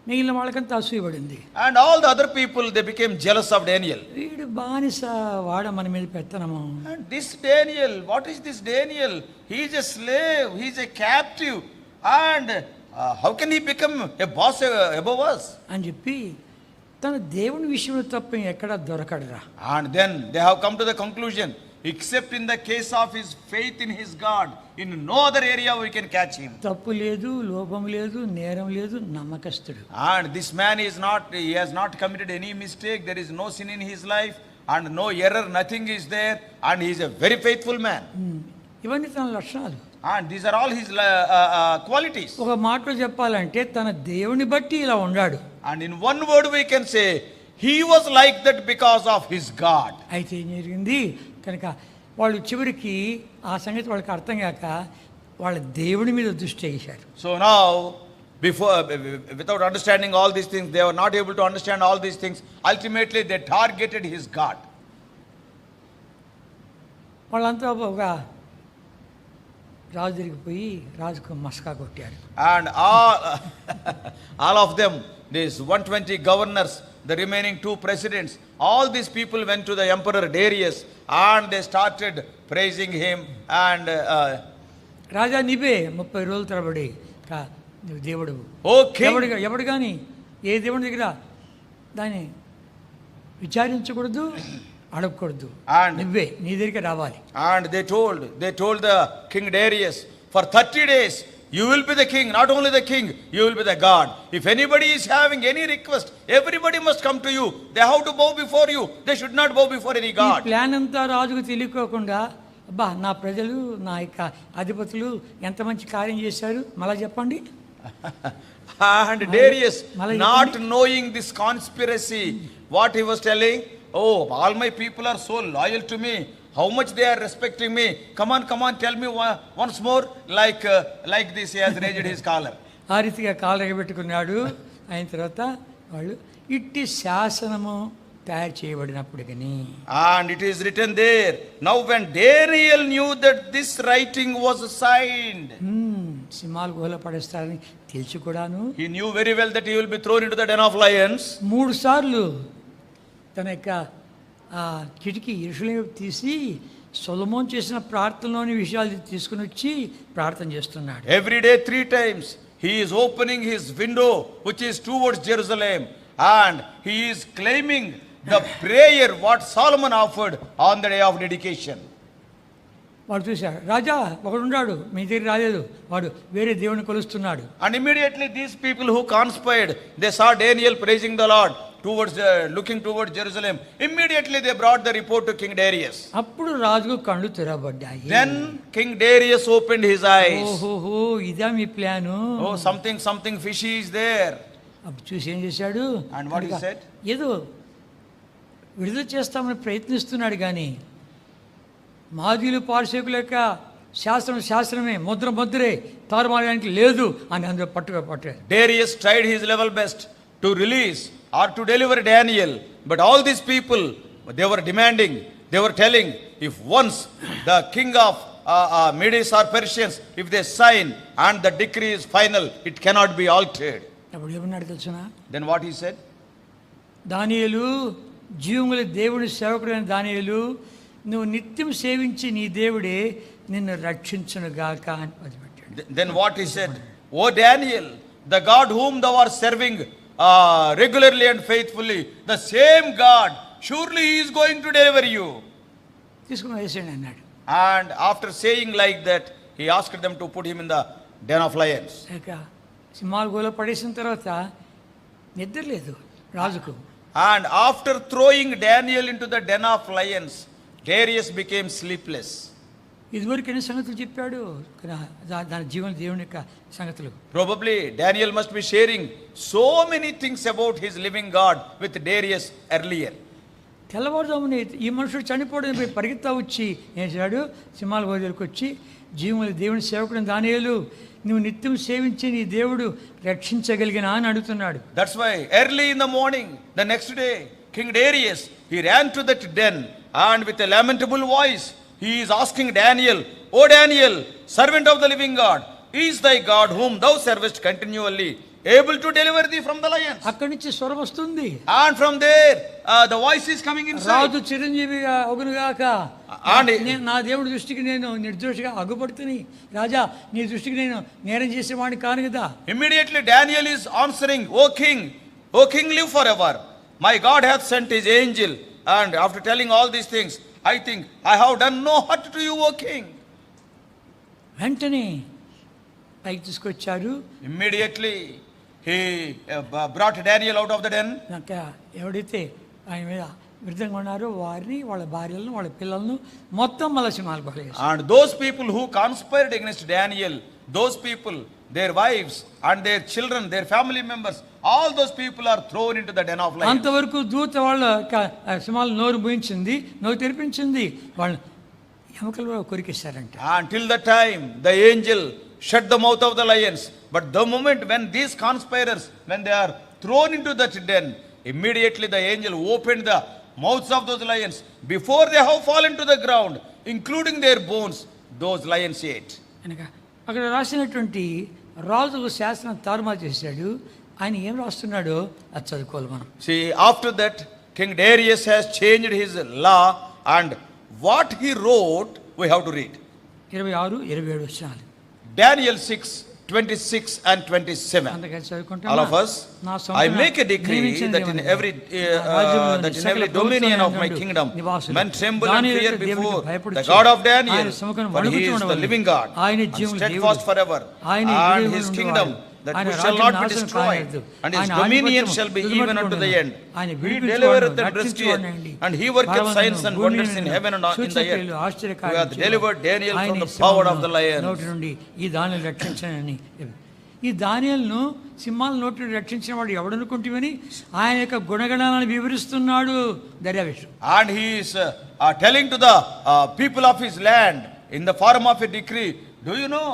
మిగిలిన వాళ్ళకంతా అసూయపడింది. And all the other people, they became jealous of Daniel. వీడు బానిస, వాడ మన మీద పెత్తనము. And this Daniel, what is this Daniel? He is a slave, he is a captive, and how can he become a boss above us? అని చెప్పి తన దేవుని విషయంలో తప్ప ఎక్కడ దొరకడరా. And then they have come to the conclusion, except in the case of his faith in his God, in no other area we can catch him. తప్పు లేదు, లోపం లేదు, నేరం లేదు, నమ్మకస్తుడు. And this man is not, he has not committed any mistake, there is no sin in his life and no error, nothing is there, and he is a very faithful man. ఇవన్నీ తన లక్షణాలు. And these are all his qualities. ఒక మాటలో చెప్పాలంటే తన దేవుని బట్టి ఇలా ఉన్నాడు. And in one word we can say, he was like that because of his God. అయితే ఏం జరిగింది కనుక వాళ్ళు చివరికి ఆ సంగతి వాళ్ళకి అర్థం కాక వాళ్ళ దేవుని మీద దృష్టి వేశారు. So now, without understanding all these things, they were not able to understand all these things. Ultimately they targeted his God. వాళ్ళంతా ఒక రాజు దగ్గరికి పోయి రాజుకు మస్కా కొట్టారు. And all of them, these 120 governors, the remaining 2 presidents, all these people went to the emperor Darius and they started praising him. And రాజా నీవే 30 రోజుల తరబడి దేవుడు, ఎవడు కానీ ఏ దేవుడి దగ్గర దాన్ని విచారించకూడదు, అడగకూడదు, నువ్వే నీ దగ్గరికి రావాలి. And they told the king Darius, for 30 days you will be the king, not only the king, you will be the God. If anybody is having any request, everybody must come to you. They have to bow before you. They should not bow before any God. ఈ plan అంతా రాజుకు తెలియకోకుండా, అబ్బా నా ప్రజలు, నా యొక్క అధిపతులు ఎంత మంచి కార్యం చేశారు, మళ్ళా చెప్పండి. And Darius, not knowing this conspiracy, what he was telling, oh, all my people are so loyal to me, how much they are respecting me, come on, tell me once more, like this he has raised his collar. ఆ రీతిగా caller ఎగబెట్టుకున్నాడు. అయిన తర్వాత వాళ్ళు ఇట్టి శాసనము తయారు చేయబడినప్పుడు కానీ, and it is written there, now when Daniel knew that this writing was signed, సింహాలు గుహలో పడేస్తారని తెలిసి కూడాను, he knew very well that he will be thrown into the den of lions. 3 సార్లు తన యొక్క కిటికీ యెరూషలేము తీసి సొలొమోను చేసిన ప్రార్థనలోని విషయాలు తీసుకుని వచ్చి ప్రార్థన చేస్తున్నాడు. Every day 3 times he is opening his window which is towards Jerusalem, and he is claiming the prayer what Solomon offered on the day of dedication. వాడు చూశాడు, రాజా ఒకడున్నాడు మీ దగ్గర రాలేదు, వాడు వేరే దేవుని కొలుస్తున్నాడు. And immediately these people who conspired, they saw Daniel praising the Lord towards looking towards Jerusalem. Immediately they brought the report to King Darius. అప్పుడు రాజుకు కళ్ళు తెరవబడ్డాయి. Then King Darius opened his eyes. ఓహోహో, ఇదా మీ plan? Oh, something fishy is there. అప్పుడు చూసి ఏం చేశాడు? And what he said? ఏదో విడుదల చేస్తామని ప్రయత్నిస్తున్నాడు కానీ మాజీలు పార్శకుల యొక్క శాస్త్రమే ముద్రే తారుమారడానికి లేదు అని అందరూ పట్టారు. Darius tried his level best to release or to deliver Daniel, but all these people, they were demanding, they were telling, if once the king of Medes or Persians, if they sign and the decree is final, it cannot be altered. అప్పుడు ఏమన్నాడు తెలుసునా? Then what he said? దానియేలు, జీవముల దేవుని సేవకుడైన దానియేలు, నువ్వు నిత్యం సేవించి నీ దేవుడే నిన్ను రక్షించునుగాక అని వదిలిపెట్టాడు. Then what he said? O Daniel, the God whom thou art serving regularly and faithfully, the same God, surely he is going to deliver you. తీసుకుని వేసేయండి అన్నాడు. And after saying like that, he asked them to put him in the den of lions. ఇక సింహాల గోలో పడేసిన తర్వాత నిద్ర లేదు రాజుకు. And after throwing Daniel into the den of lions, Darius became sleepless. ఇదివరకు ఎన్ని సంగతులు చెప్పాడు, దాని జీవన దేవుని యొక్క సంగతులు. Probably Daniel must be sharing so many things about his living God with Darius earlier. తెల్లవారుజామున ఈ మనుషుడు చనిపోవడం పరిగెత్తా వచ్చి ఏం చేశాడు, సింహాల గోదలకు వచ్చి జీవముల దేవుని సేవకుడు దానియేలు, నువ్వు నిత్యం సేవించి నీ దేవుడు రక్షించగలిగినా అని అడుగుతున్నాడు. That's why early in the morning, the next day, King Darius, he ran to that den, and with a lamentable voice, he is asking Daniel, O Daniel, servant of the living God, is thy God whom thou servest continually able to deliver thee from the lions? అక్కడి నుంచి స్వరం వస్తుంది. And from there, the voice is coming inside. రాజు చిరంజీవిగా అగునుగాక, నా దేవుడి దృష్టికి నేను నిర్దోషిగా అగుపడుతుని, రాజా నీ దృష్టికి నేను నేరం చేసేవాడిని కాను కదా. Immediately Daniel is answering, O king, live forever. My God hath sent his angel, and after telling all these things, I think I have done no hurt to you, O king. వెంటనే పైకి తీసుకొచ్చారు. Immediately he brought Daniel out of the den. ఎవడైతే ఆయన మీద విరుద్ధంగా ఉన్నారో వారిని, వాళ్ళ భార్యలను, వాళ్ళ పిల్లలను మొత్తం మళ్ళీ సింహాలు పడేశారు. And those people who conspired against Daniel, those people, their wives and their children, their family members, all those people are thrown into the den of lions. అంతవరకు దూత వాళ్ళ సింహాలు నోరు మూయించింది, నోరు తెరిపించింది, వాళ్ళు ఎముకలు కొరికేశారంట. Until the time the angel shut the mouth of the lions, but the moment when these conspirators, when they are thrown into that den, immediately the angel opened the mouths of those lions. Before they have fallen to the ground, including their bones, those lions ate. అక్కడ రాసినటువంటి రాజు శాసనం తారుమారు చేశాడు. ఆయన ఏం రాస్తున్నాడో అది చదువుకోవాలి మనం. See, after that, King Darius has changed his law, and what he wrote, we have to read. 26, 27 వచనాలు. Daniel 6:26 and 27. All of us, I make a decree that in every dominion of my kingdom, men tremble and fear before the God of Daniel, for he is the living God, and steadfast forever, and his kingdom that which shall not be destroyed, and his dominion shall be even unto the end. He delivereth and rescueth, and he worketh signs and wonders in heaven and in the earth, who hath delivered Daniel from the power of the lions. ఈ దానిని రక్షించనని, ఈ దానియేలును సింహాల నోటి నుండి రక్షించిన వాడు ఎవడనుకుంటుమని ఆయన యొక్క గుణగణాలను వివరిస్తున్నాడు దర్యావేషు. And he is telling to the people of his land in the form of a decree, do you know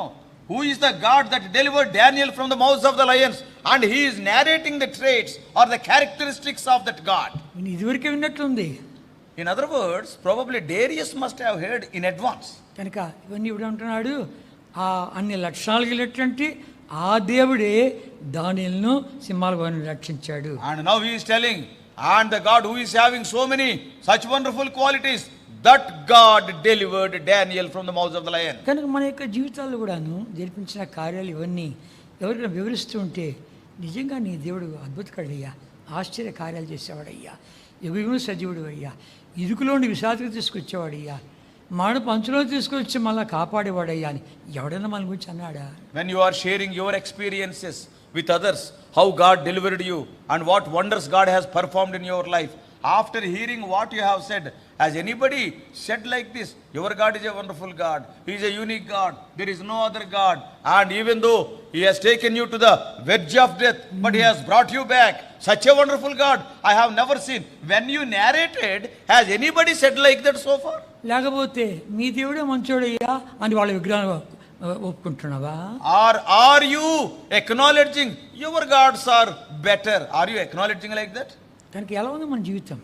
who is the God that delivered Daniel from the mouths of the lions? And he is narrating the traits or the characteristics of that God. ఇదివరకే విన్నట్లుంది. In other words, probably Darius must have heard in advance. కనుక ఇవన్నీ ఇప్పుడు అంటున్నాడు, ఆ అన్ని లక్షణాలు కలిగినటువంటి ఆ దేవుడే దానియేలును సింహాల గుహను రక్షించాడు. And now he is telling, and the God who is having so many such wonderful qualities, that God delivered Daniel from the mouths of the lion. కనుక మన యొక్క జీవితాల్లో కూడాను జరిపించిన కార్యాలు ఇవన్నీ ఎవరికైనా వివరిస్తూ ఉంటే నిజంగా నీ దేవుడు అద్భుతకడయ్యా, ఆశ్చర్య కార్యాలు చేసేవాడయ్యా, యుగయుగములు సజీవుడు అయ్యా, ఇరుకులోని విషాదకు తీసుకొచ్చేవాడయ్యా, మానపు అంచులో తీసుకొచ్చి మళ్ళీ కాపాడేవాడయ్యా అని ఎవడైనా మన గురించి అన్నాడా? When you are sharing your experiences with others, how God delivered you and what wonders God has performed in your life, after hearing what you have said, has anybody said like this, your God is a wonderful God, He is a unique God, there is no other God, and even though He has taken you to the verge of death, but He has brought you back, such a wonderful God I have never seen. When you narrated, has anybody said like that so far? లేకపోతే మీ దేవుడే మంచోడయ్యా అని వాళ్ళ విగ్రహాలు ఒప్పుకుంటున్నావా? Or are you acknowledging your gods are better? Are you acknowledging like that? దానికి ఎలా ఉంది మన జీవితం?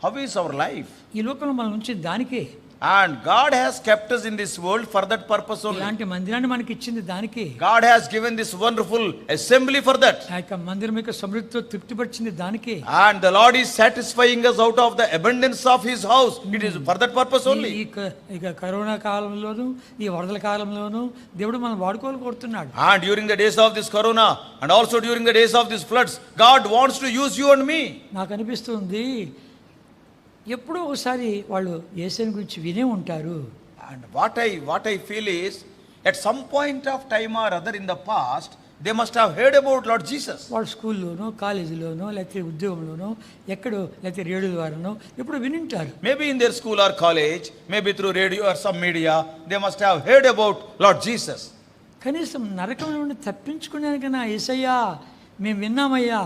How is our life? ఈ లోకంలో మనం ఉంచి దానికే. And God has kept us in this world for that purpose only. ఇలాంటి మందిరాన్ని మనకి ఇచ్చింది దానికే. God has given this wonderful assembly for that. ఆ యొక్క మందిరం యొక్క సమృద్ధితో తృప్తిపరిచింది దానికే. And the Lord is satisfying us out of the abundance of His house. It is for that purpose only. ఇక కరోనా కాలంలోను ఈ వరదల కాలంలోను దేవుడు మనం వాడుకోవాలి కోరుతున్నాడు. And during the days of this corona and also during the days of these floods, God wants to use you and me. నాకు అనిపిస్తుంది ఎప్పుడో ఒకసారి వాళ్ళు యేసుని గురించి వినే ఉంటారు. And what I feel is, at some point of time or other in the past, they must have heard about Lord Jesus. వాళ్ళు స్కూల్లోనో కాలేజీలోనో లేకపోతే ఉద్యోగంలోనో ఎక్కడో లేకపోతే రేడియో ద్వారానో ఎప్పుడు వినింటారు. Maybe in their school or college, maybe through radio or some media, they must have heard about Lord Jesus. కనీసం నరకం నుండి తప్పించుకునేకన్నా యేసయ్యా మేము విన్నామయ్యా,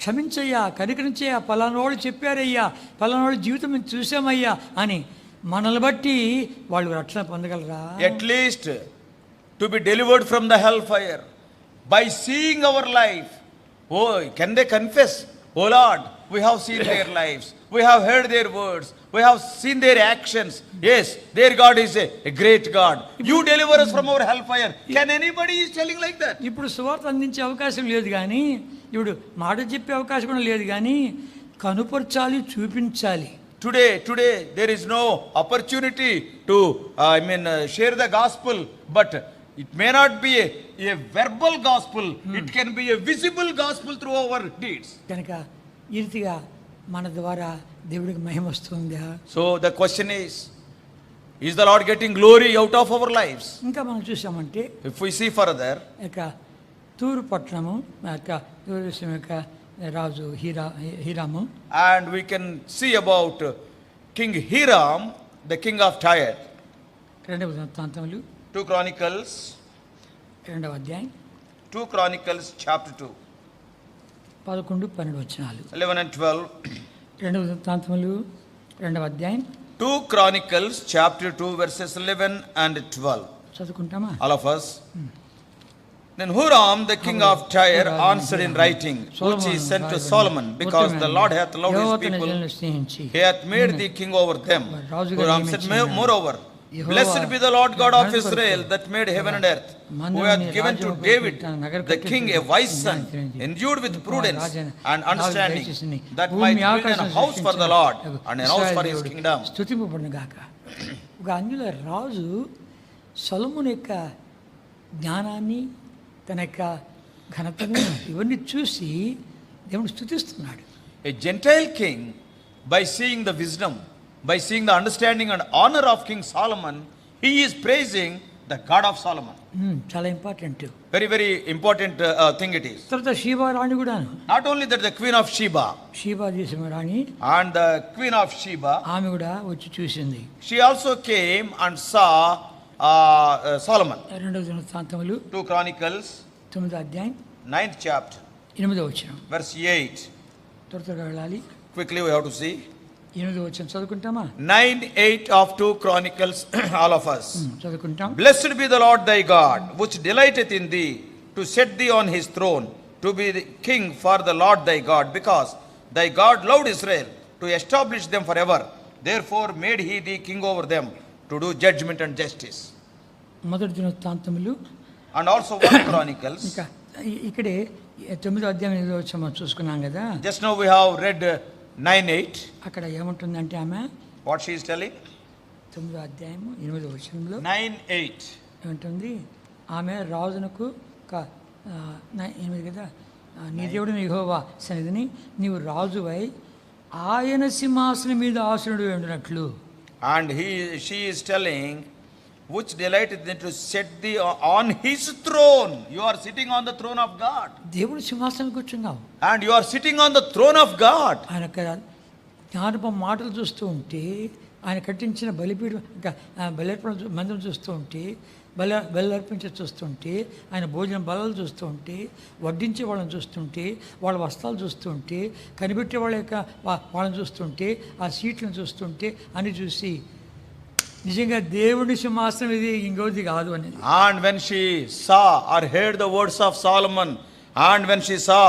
క్షమించయ్యా, కనికరించయ్యా, పలానా వాళ్ళు చెప్పారయ్యా, పలానా వాళ్ళ జీవితం మేము చూసామయ్యా అని మనల్ని బట్టి వాళ్ళు రక్షణ పొందగలరా? At least to be delivered from the hellfire by seeing our life. Oh, can they confess? Oh Lord, we have seen their lives, we have heard their words, we have seen their actions. Yes, their God is a great God. You deliver us from our hellfire. Can anybody is telling like that? ఇప్పుడు సువార్త అందించే అవకాశం లేదు కానీ, ఇప్పుడు మాట చెప్పే అవకాశం కూడా లేదు కానీ, కనుపరచాలి, చూపించాలి. Today there is no opportunity to share the gospel, but it may not be a verbal gospel. It can be a visible gospel through our deeds. కనుక ఈ రీతిగా మన ద్వారా దేవుడికి మహిమ వస్తుందా? So the question is the Lord getting glory out of our lives? ఇంకా మనం చూసామంటే If we see further, యొక్క తూరు పట్టణము యొక్క తూరు యొక్క రాజు Hiram, and we can see about King Hiram, the king of Tyre. 2వ వృత్తాంతములు 2 Chronicles 2వ అధ్యాయం 2 Chronicles chapter 2 11, 12 వచనాలు. 11 and 12. 2వ వృత్తాంతములు 2వ అధ్యాయం 2 Chronicles chapter 2 verses 11 and 12. చదువుకుంటామా? All of us. Then Huram, the king of Tyre, answered in writing, which he sent to Solomon, because the Lord hath loved his people, he hath made thee king over them. Huram said, moreover, blessed be the Lord God of Israel, that made heaven and earth, who hath given to David the king a wise son, endued with prudence and understanding, that might build a house for the Lord and a house for his kingdom. స్తుతింపబడును గాక. ఒక అన్యుల రాజు సొలొమోను యొక్క జ్ఞానాన్ని, తన యొక్క ఘనతను ఇవన్నీ చూసి దేవుడు స్తుతిస్తున్నాడు. A Gentile king, by seeing the wisdom, by seeing the understanding and honor of King Solomon, he is praising the God of Solomon. చాలా important. Very, very important thing it is. తర్వాత షీబా రాణి కూడా, Not only that, the queen of Sheba, Sheba దేశం రాణి, and the queen of Sheba, ఆమె కూడా వచ్చి చూసింది. she also came and saw Solomon. 2వ వృత్తాంతములు 2 Chronicles 9వ అధ్యాయం 9th chapter 8వ వచనం. verse 8. త్వరగా వెళ్ళాలి. Quickly we have to see 8వ వచనం చదువుకుంటామా? 9:8 of 2 Chronicles. All of us. చదువుకుంటాం. Blessed be the Lord thy God, which delighteth in thee, to set thee on his throne, to be the king for the Lord thy God, because thy God loved Israel, to establish them forever. Therefore made he thee king over them, to do judgment and justice. మొదటి దినవృత్తాంతములు And also 1 Chronicles. ఇంకా ఇక్కడే 9వ అధ్యాయం 8వ వచనం మనం చూసుకున్నాం కదా. Just now we have read 9:8. అక్కడ ఏముంటుందంటే ఆమె, What she is telling? 9వ అధ్యాయము 8వ వచనంలో 9:8. ఏముంటుంది? ఆమె రాజునకు 8 కదా, నీ దేవుడు యెహోవా సన్నిధిని నీవు రాజువై ఆయన సింహాసనం మీద ఆసనుడు ఉండినట్లు. And she is telling, which delighteth thee to set thee on his throne. You are sitting on the throne of God. దేవుడు సింహాసనం కూర్చున్నావు. And you are sitting on the throne of God. ఆయన జ్ఞానప మాటలు చూస్తూ ఉంటే, ఆయన కట్టించిన బలిపీఠం బలిర్పణ మందిరం చూస్తూ ఉంటే, బలి చూస్తుంటే, ఆయన భోజనం బలాలు చూస్తూ ఉంటే, వడ్డించే వాళ్ళని చూస్తుంటే, వాళ్ళ వస్త్రాలు చూస్తుంటే, కనిపెట్టే వాళ్ళ యొక్క వాళ్ళని చూస్తుంటే, ఆ సీట్లను చూస్తుంటే అని చూసి నిజంగా దేవుడి సింహాసనం ఇది ఇంకోది కాదు అని. And when she saw or heard the words of Solomon, and when she saw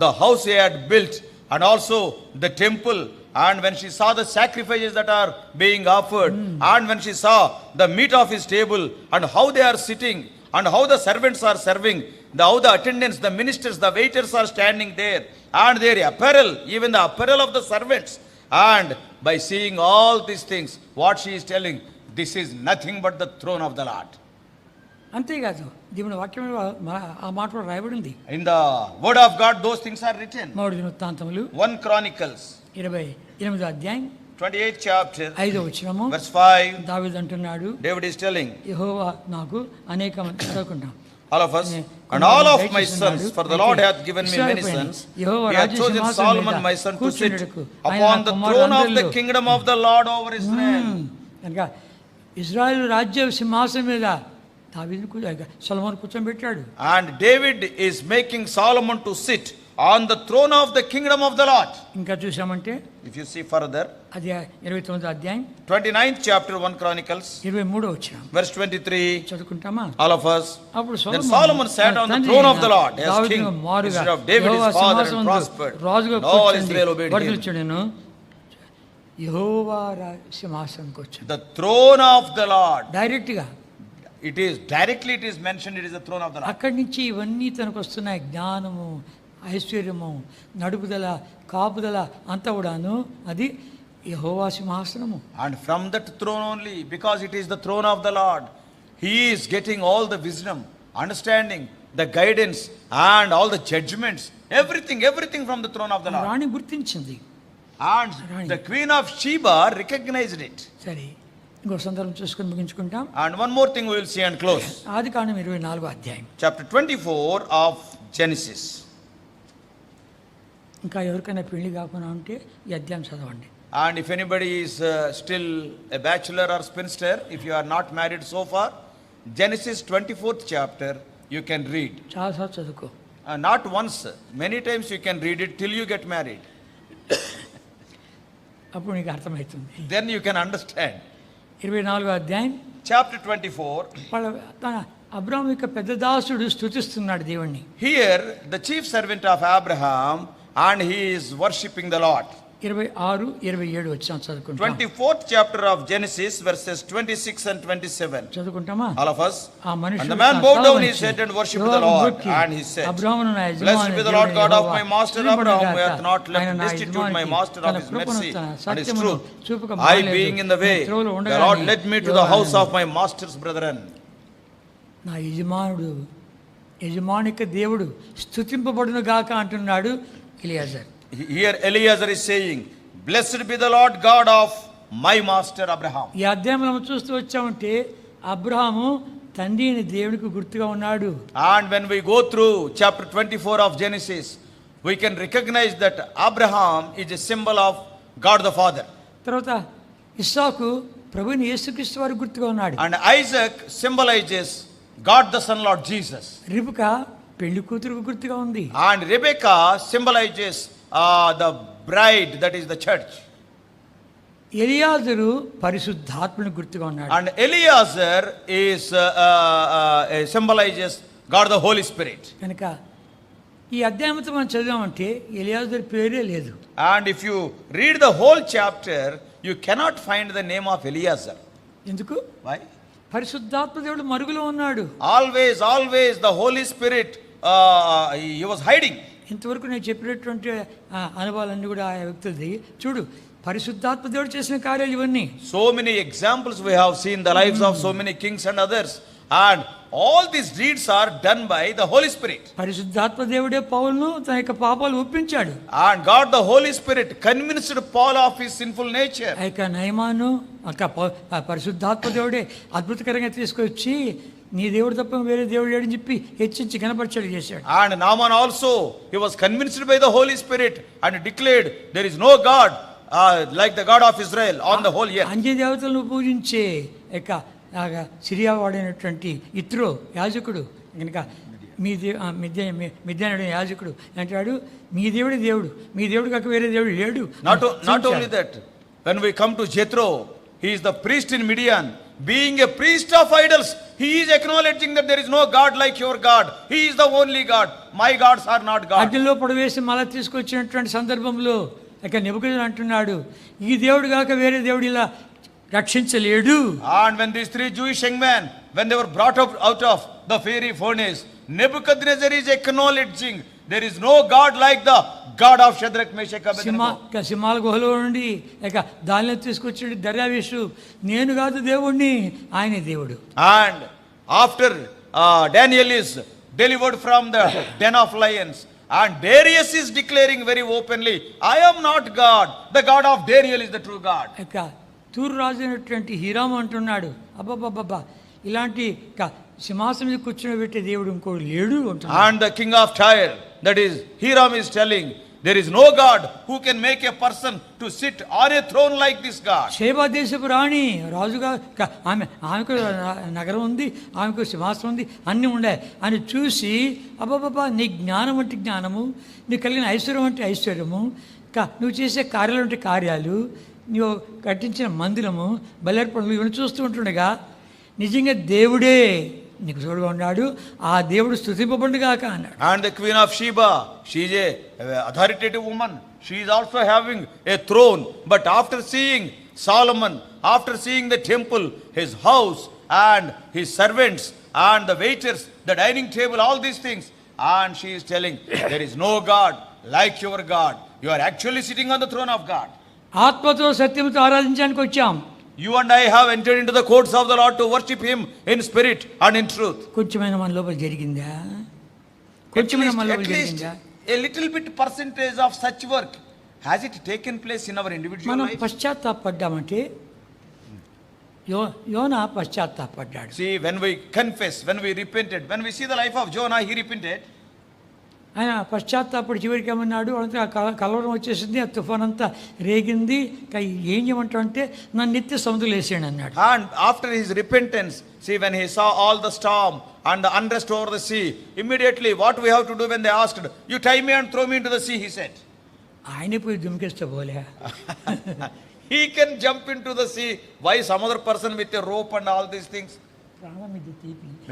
the house he had built, and also the temple, and when she saw the sacrifices that are being offered, and when she saw the meat of his table, and how they are sitting, and how the servants are serving, how the attendants, the ministers, the waiters are standing there, and their apparel, even the apparel of the servants, and by seeing all these things, what she is telling, this is nothing but the throne of the Lord. అంతేకాదు, దేవుని వాక్యంలో ఆ మాట కూడా రాయబడింది. In the word of God those things are written. 3 దినవృత్తాంతములు 1 Chronicles 28వ అధ్యాయం 28th chapter 5వ వచనము, verse 5. దావీదు అంటున్నాడు, David is telling, యెహోవా నాకు అనేక మంది చదువుకుంటాం. all of us, and all of my sons, for the Lord hath given me many sons, he hath chosen Solomon my son to sit upon the throne of the kingdom of the Lord over Israel. కనుక ఇశ్రాయేలు రాజ్య సింహాసనం మీద దావీదును సొలొమోను కూర్చోబెట్టాడు. And David is making Solomon to sit on the throne of the kingdom of the Lord. ఇంకా చూసామంటే, if you see further, అది 29వ అధ్యాయం 29th chapter 1 Chronicles 23వ వచనం, verse 23. చదువుకుంటామా all of us? అప్పుడు Then Solomon sat on the throne of the Lord as king instead of David his father, and prospered, and all Israel obeyed him. యెహోవా సింహాసనం కూర్చున్నాడు. The throne of the Lord. Direct గా it is mentioned, it is the throne of the Lord. అక్కడి నుంచి ఇవన్నీ తనకు వస్తున్నాయి. జ్ఞానము, ఐశ్వర్యము, నడుపుదల, కాపుదల అంతా కూడాను అది యెహోవా సింహాసనము. And from that throne only, because it is the throne of the Lord, he is getting all the wisdom, understanding, the guidance, and all the judgments, everything from the throne of the Lord. రాణి గుర్తించింది. And the queen of Sheba recognized it. సరే, ఇంకో సందర్భం చూసుకొని ముగించుకుంటాం. And one more thing we will see and close. ఆదికాండం 24వ అధ్యాయం chapter 24 of Genesis. ఇంకా ఎవరికైనా పెళ్లి కాకుండా ఉంటే ఈ అధ్యాయం చదవండి. And if anybody is still a bachelor or spinster, if you are not married so far, Genesis 24th chapter you can read. చాలాసార్లు చదువుకో. Not once, many times you can read it till you get married. అప్పుడు నీకు అర్థమవుతుంది. Then you can understand. 24వ అధ్యాయం chapter 24. అబ్రాహాము యొక్క పెద్ద దాసుడు స్తుతిస్తున్నాడు దేవుణ్ణి. Here the chief servant of Abraham, and he is worshipping the Lord. 26, 27 వచ్చాం చదువుకుంటాం. 24th chapter of Genesis verses 26 and 27. చదువుకుంటామా? all of us. And the man bowed down his head and worshipped the Lord, and he said, blessed be the Lord God of my master Abraham, who hath not left destitute my master of his mercy and his truth. I being in the way, the Lord led me to the house of my master's brethren. నా యజమానిక దేవుడు స్తుతింపబడును గాక అంటున్నాడు Eliezer. Here Eliezer is saying, blessed be the Lord God of my master Abraham. ఈ అధ్యాయంలో మనం చూస్తూ వచ్చామంటే అబ్రహాము తండ్రి అయిన దేవునికి గుర్తుగా ఉన్నాడు. And when we go through chapter 24 of Genesis, we can recognize that Abraham is a symbol of God the Father. తర్వాత ఇస్సాకు ప్రభువైన యేసుక్రీస్తు వారికి గుర్తుగా ఉన్నాడు. And Isaac symbolizes God the Son, Lord Jesus. రిబకా పెళ్లి కూతురుకు గుర్తుగా ఉంది. And Rebecca symbolizes the bride, that is the church. ఎలియాజరు పరిశుద్ధాత్మను గుర్తుగా ఉన్నాడు. And Eliezer is symbolizes God the Holy Spirit. కనుక ఈ అధ్యాయంతో మనం చదివామంటే ఎలియాజర్ పేరే లేదు. And if you read the whole chapter, you cannot find the name of Eliezer. ఎందుకు? Why? పరిశుద్ధాత్మ దేవుడు మరుగులో ఉన్నాడు. Always the Holy Spirit he was hiding. ఇంతవరకు నేను చెప్పినటువంటి అనుభవాలన్నీ కూడా ఆ వ్యక్తులది. చూడు, పరిశుద్ధాత్మ దేవుడు చేసిన కార్యాలు ఇవన్నీ. So many examples we have seen the lives of so many kings and others, And all these deeds are done by the Holy Spirit. పరిశుద్ధాత్మ దేవుడే పౌలును తన యొక్క పాపాలు ఒప్పించాడు. And God the Holy Spirit convinced Paul of his sinful nature. ఆ యొక్క నయమాను పరిశుద్ధాత్మ దేవుడే అద్భుతకరంగా తీసుకొచ్చి నీ దేవుడు తప్ప వేరే దేవుడు లేడని చెప్పి హెచ్చించి కనపరచడి చేశాడు. And Naaman also, he was convinced by the Holy Spirit and declared there is no God like the God of Israel on the whole earth. అన్య దేవతలను పూజించే యొక్క సిరియా వాడైనటువంటి ఇత్రో యాజకుడు కనుక మిద్యానుడు యాజకుడు అంటాడు మీ దేవుడే దేవుడు, మీ దేవుడు కాక వేరే దేవుడు లేడు. Not only that, when we come to Jethro, he is the priest in Midian. Being a priest of idols, he is acknowledging that there is no God like your God. He is the only God. My gods are not God. అగ్నిలో పడవేసి మళ్ళా తీసుకొచ్చినటువంటి సందర్భంలో ఇక Nebuchadnezzar అంటున్నాడు ఈ దేవుడు కాక వేరే దేవుడు ఇలా రక్షించలేడు. And when these three Jewish young men, when they were brought up out of the fiery furnace, Nebuchadnezzar is acknowledging there is no God like the God of Shadrach, Meshach, Abednego. సింహాల గుహలో నుండి ఇక దానిలో తీసుకొచ్చి దర్యావేషు నేను కాదు దేవుణ్ణి, ఆయనే దేవుడు. And after Daniel is delivered from the den of lions, and Darius is declaring very openly, I am not God, the God of Daniel is the true God. ఇక తూరు రాజు అయినటువంటి హీరాము అంటున్నాడు అబ్బబ్బబ్బా ఇలాంటి సింహాసనం మీద కూర్చొని పెట్టే దేవుడు ఇంకోడు లేడు అంటున్నాడు. And the king of Tyre, that is Hiram, is telling there is no God who can make a person to sit on a throne like this God. Sheba దేశపు రాణి రాజుగా ఆమెకు నగరం ఉంది, ఆమెకు సింహాసనం ఉంది, అన్నీ ఉన్నాయి అని చూసి అబ్బాబాబా నీ జ్ఞానం అంటే జ్ఞానము, నీకు కలిగిన ఐశ్వర్యం అంటే ఐశ్వర్యము, నువ్వు చేసే కార్యాలు అంటే కార్యాలు, నువ్వు కట్టించిన మందిరము బలిర్పణలు ఇవన్నీ చూస్తూ ఉంటుండగా నిజంగా దేవుడే నీకు తోడుగా ఉన్నాడు, ఆ దేవుడు స్తుతింపబడుగాక అన్నాడు. And the queen of Sheba, she is a authoritative woman. She is also having a throne. But after seeing Solomon, after seeing the temple, his house and his servants and the waiters, the dining table, all these things, and she is telling there is no God like your God. You are actually sitting on the throne of God. ఆత్మతో సత్యంతో ఆరాధించడానికి వచ్చాం. You and I have entered into the courts of the Lord to worship him in spirit and in truth. కొంచెమైనా మన లోపల జరిగిందా? కొంచెమైనా మన లోపల జరిగిందా? A little bit percentage of such work has it taken place in our individual life? మనం పశ్చాత్తాపడ్డామంటే యోనా పశ్చాత్తాపడ్డాడు. See, when we confess, when we repented, when we see the life of Jonah, he repented. ఆయన పశ్చాత్తాపడి చివరికి ఏమన్నాడు అంటే కలవరం వచ్చేసింది, ఆ తుఫాన్ అంతా రేగింది, ఏం చేయమంటావు అంటే నన్ను నిత్య సముద్రంలో వేసేయండి అన్నాడు. And after his repentance, see, when he saw all the storm and the unrest over the sea, immediately what we have to do when they asked, you tie me and throw me into the sea, he said. ఆయనే పోయి దుమికేస్తే పోలే. He can jump into the sea. Why some other person with a rope and all these things?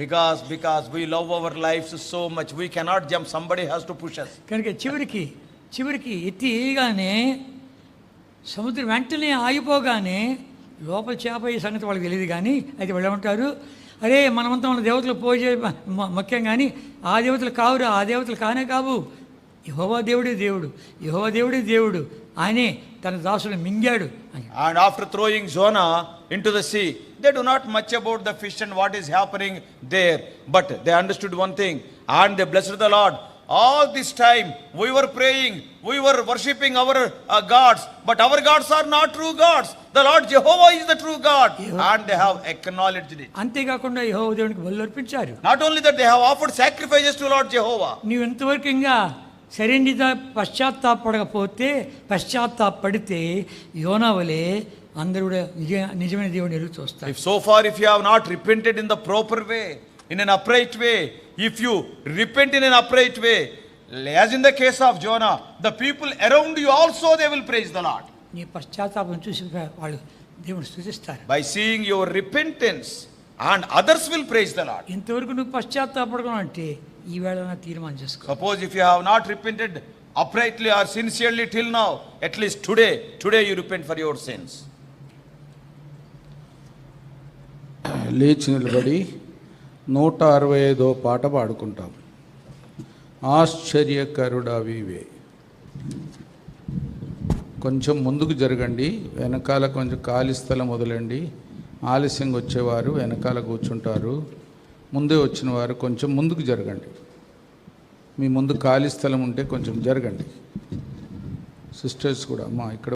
Because we love our lives so much, we cannot jump, somebody has to push us. కనుక చివరికి ఎత్తిగానే సముద్రం వెంటనే ఆగిపోగానే లోపల చేప ఈ సంగతి వాళ్ళకి తెలియదు, కానీ అయితే వాళ్ళు ఏమంటారు, అరే మనమంతా మన దేవతలు పూజ ముఖ్యం, కానీ ఆ దేవతలు కావురా, ఆ దేవతలు కానే కావు, యెహోవా దేవుడే దేవుడు, యెహోవా దేవుడే దేవుడు, ఆయనే తన దాసుడు మింగాడు. And after throwing Jonah into the sea, they do not much about the fish and what is happening there, but they understood one thing and they blessed the Lord. All this time we were praying, we were worshipping our gods, but our gods are not true gods. The Lord Jehovah is the true God, and they have acknowledged it. అంతేకాకుండా యెహోవా దేవునికి బలులు అర్పించారు. Not only that, they have offered sacrifices to Lord Jehovah. నీవు ఎంతవరకు ఇంకా సరైన పశ్చాత్తాపడకపోతే, పశ్చాత్తాపడితే యోనావలే అందరూ కూడా నిజమైన దేవుని ఎదురు చూస్తారు. If so far if you have not repented in the proper way, in an upright way, if you repent in an upright way, as in the case of Jonah, the people around you also they will praise the Lord. నీ పశ్చాత్తాపం చూసి వాళ్ళు దేవుని స్తుతిస్తారు. By seeing your repentance, and others will praise the Lord. ఇంతవరకు నువ్వు పశ్చాత్తాపడడం అంటే ఈ వేళ తీర్మానం చేసుకో. Suppose if you have not repented uprightly or sincerely till now, at least today you repent for your sins. లేచి నిలబడి 165వ పాట పాడుకుంటాం. ఆశ్చర్యకరుడవివే. కొంచెం ముందుకు జరగండి, వెనకాల కొంచెం ఖాళీ స్థలం వదలండి. ఆలస్యంగా వచ్చేవారు వెనకాల కూర్చుంటారు. ముందే వచ్చిన వారు కొంచెం ముందుకు జరగండి. మీ ముందు ఖాళీ స్థలం ఉంటే కొంచెం జరగండి. సిస్టర్స్ కూడా అమ్మా ఇక్కడ